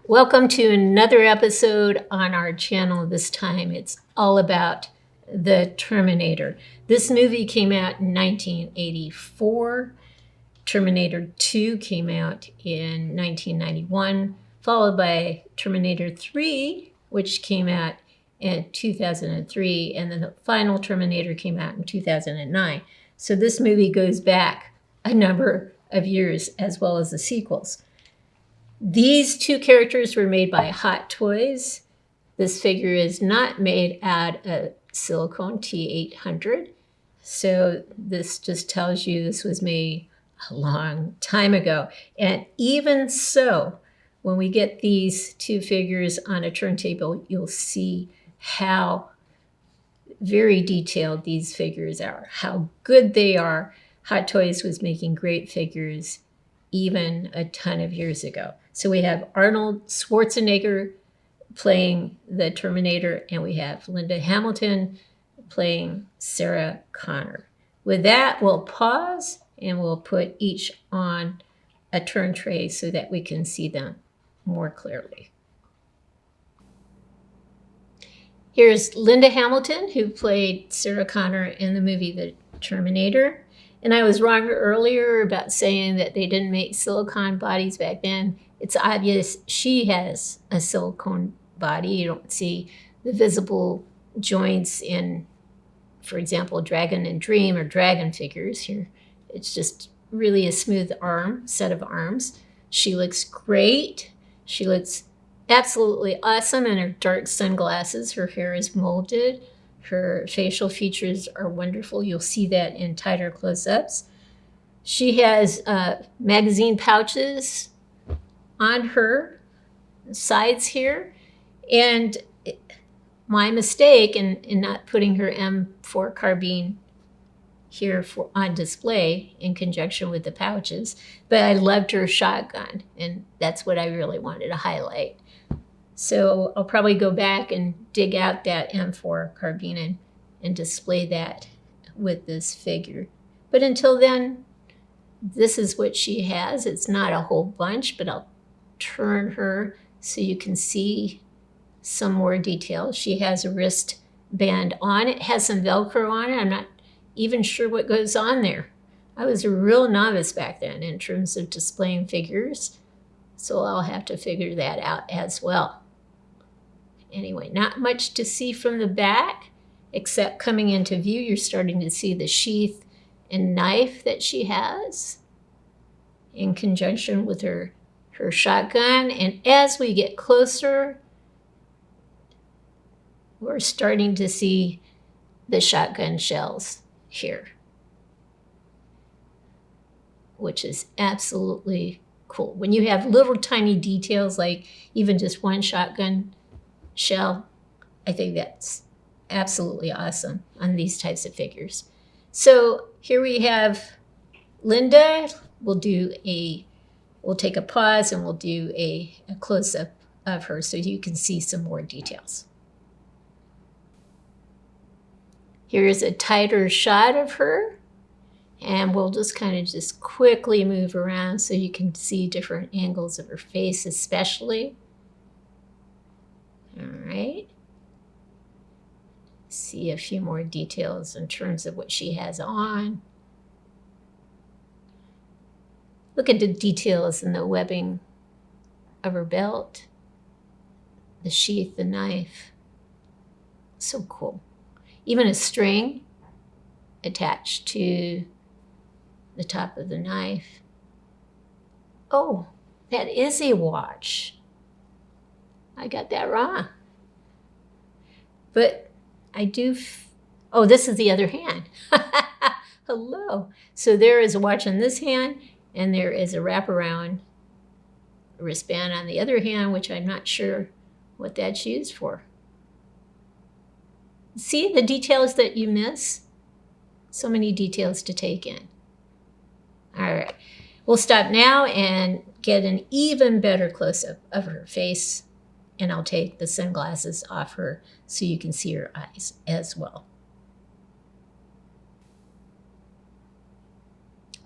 Welcome to another episode on our channel. This time it's all about the Terminator. This movie came out in 1984. Terminator 2 came out in 1991, followed by Terminator 3, which came out in 2003, and then the final Terminator came out in 2009. So this movie goes back a number of years as well as the sequels. These two characters were made by Hot Toys. This figure is not made out of silicone T800. So this just tells you this was made a long time ago. And even so, when we get these two figures on a turntable, you'll see how very detailed these figures are, how good they are. Hot Toys was making great figures even a ton of years ago. So we have Arnold Schwarzenegger playing the Terminator, and we have Linda Hamilton playing Sarah Connor. With that, we'll pause and we'll put each on a turn tray so that we can see them more clearly. Here's Linda Hamilton, who played Sarah Connor in the movie The Terminator. And I was wrong earlier about saying that they didn't make silicone bodies back then. It's obvious she has a silicone body. You don't see the visible joints in, for example, Dragon and Dream or Dragon figures here. It's just really a smooth set of arms. She looks great. She looks absolutely awesome in her dark sunglasses. Her hair is molded. Her facial features are wonderful. You'll see that in tighter close-ups. She has magazine pouches on her sides here. And my mistake in not putting her M4 carbine here on display in conjunction with the pouches, but I loved her shotgun, and that's what I really wanted to highlight. So I'll probably go back and dig out that M4 carbine and display that with this figure. But until then, this is what she has. It's not a whole bunch, but I'll turn her so you can see some more detail. She has a wristband on. It has some Velcro on it. I'm not even sure what goes on there. I was a real novice back then in terms of displaying figures, so I'll have to figure that out as well. Anyway, not much to see from the back, except coming into view, you're starting to see the sheath and knife that she has in conjunction with her shotgun. And as we get closer, we're starting to see the shotgun shells here, which is absolutely cool. When you have little tiny details, like even just one shotgun shell, I think that's absolutely awesome on these types of figures. So here we have Linda. We'll take a pause and we'll do a close-up of her so you can see some more details. Here's a tighter shot of her, and we'll just kind of just quickly move around so you can see different angles of her face especially. All right. See a few more details in terms of what she has on. Look at the details in the webbing of her belt, the sheath, the knife. So cool. Even a string attached to the top of the knife. Oh, that is a watch. I got that wrong. But I do, oh, this is the other hand. Hello. So there is a watch on this hand, and there is a wraparound wristband on the other hand, which I'm not sure what that's used for. See the details that you miss? So many details to take in. All right. We'll stop now and get an even better close-up of her face, and I'll take the sunglasses off her so you can see her eyes as well.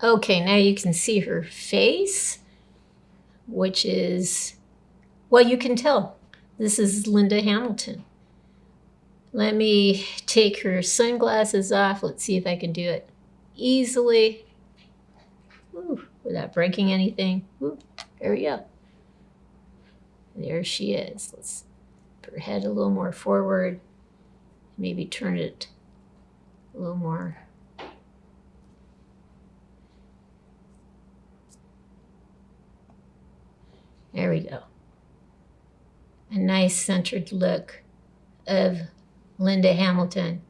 Okay, now you can see her face, which is Well, you can tell. This is Linda Hamilton. Let me take her sunglasses off. Let's see if I can do it easily. Ooh, without breaking anything. Ooh, there we go. There she is. Let's put her head a little more forward. Maybe turn it a little more. There we go. A nice centered look of Linda Hamilton.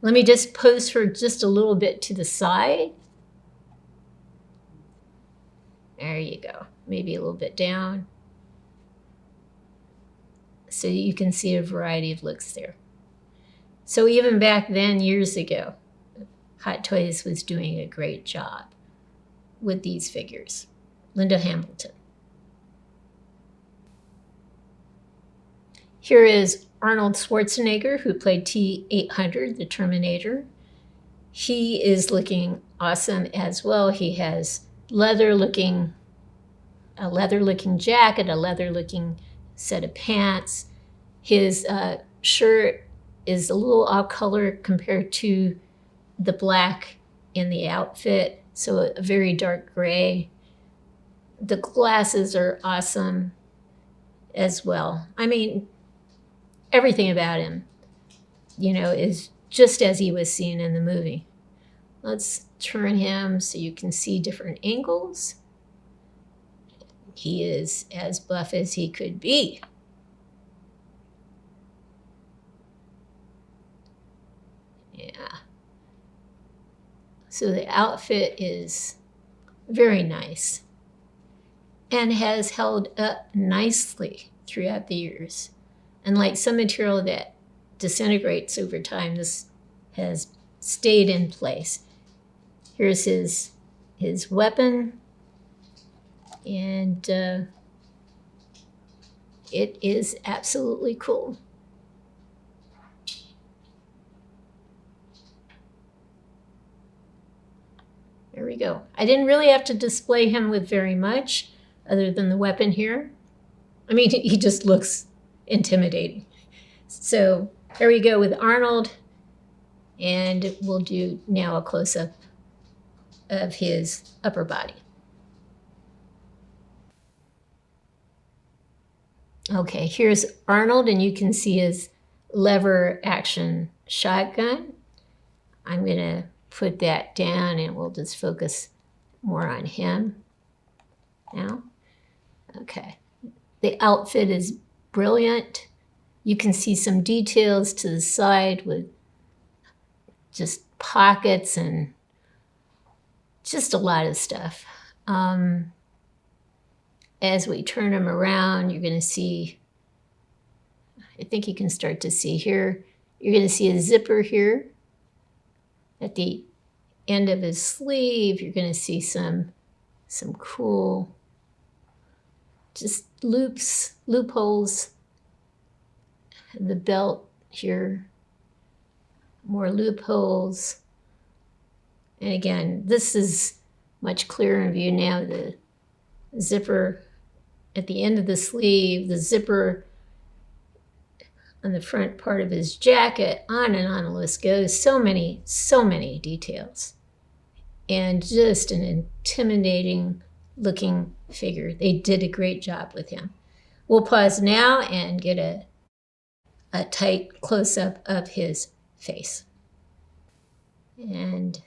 Let me just pose her just a little bit to the side. There you go. Maybe a little bit down. So you can see a variety of looks there. So even back then, years ago, Hot Toys was doing a great job with these figures. Linda Hamilton. Here is Arnold Schwarzenegger, who played T-800, the Terminator. He is looking awesome as well. He has a leather-looking jacket, a leather-looking set of pants. His shirt is a little off color compared to the black in the outfit, so a very dark gray. The glasses are awesome as well. I mean, everything about him, is just as he was seen in the movie. Let's turn him so you can see different angles. He is as buff as he could be. Yeah. So the outfit is very nice and has held up nicely throughout the years. Unlike some material that disintegrates over time, this has stayed in place. Here's his weapon, and it is absolutely cool. There we go. I didn't really have to display him with very much other than the weapon here. I mean, he just looks intimidating. So there we go with Arnold, and we'll do now a close-up of his upper body. Okay, here's Arnold, and you can see his lever action shotgun. I'm going to put that down, and we'll just focus more on him now. Okay, the outfit is brilliant. You can see some details to the side with just pockets and just a lot of stuff. As we turn him around, you're going to see, I think you can start to see here, you're going to see a zipper here at the end of his sleeve. You're going to see some cool just loopholes. The belt here, more loopholes. And again, this is much clearer in view now. The zipper at the end of the sleeve, the zipper on the front part of his jacket, on and on the list goes. So many details. And just an intimidating looking figure. They did a great job with him. We'll pause now and get a tight close-up of his face. And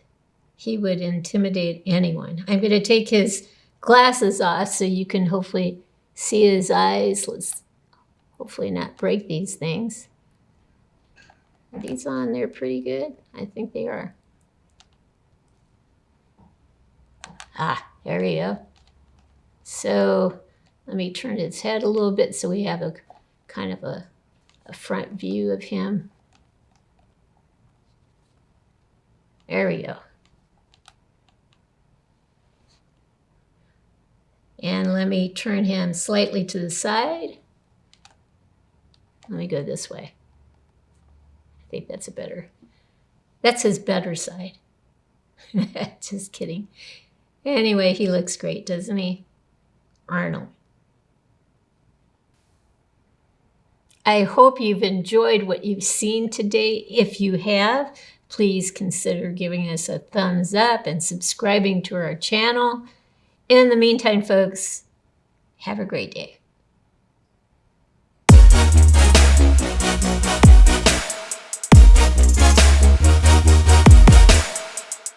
he would intimidate anyone. I'm going to take his glasses off so you can hopefully see his eyes. Let's hopefully not break these things. Are these on there pretty good? I think they are. There we go. So let me turn his head a little bit so we have a kind of a front view of him. There we go. And let me turn him slightly to the side. Let me go this way. I think that's that's his better side. Just kidding. Anyway, he looks great, doesn't he? Arnold. I hope you've enjoyed what you've seen today. If you have, please consider giving us a thumbs up and subscribing to our channel. In the meantime, folks, have a great day.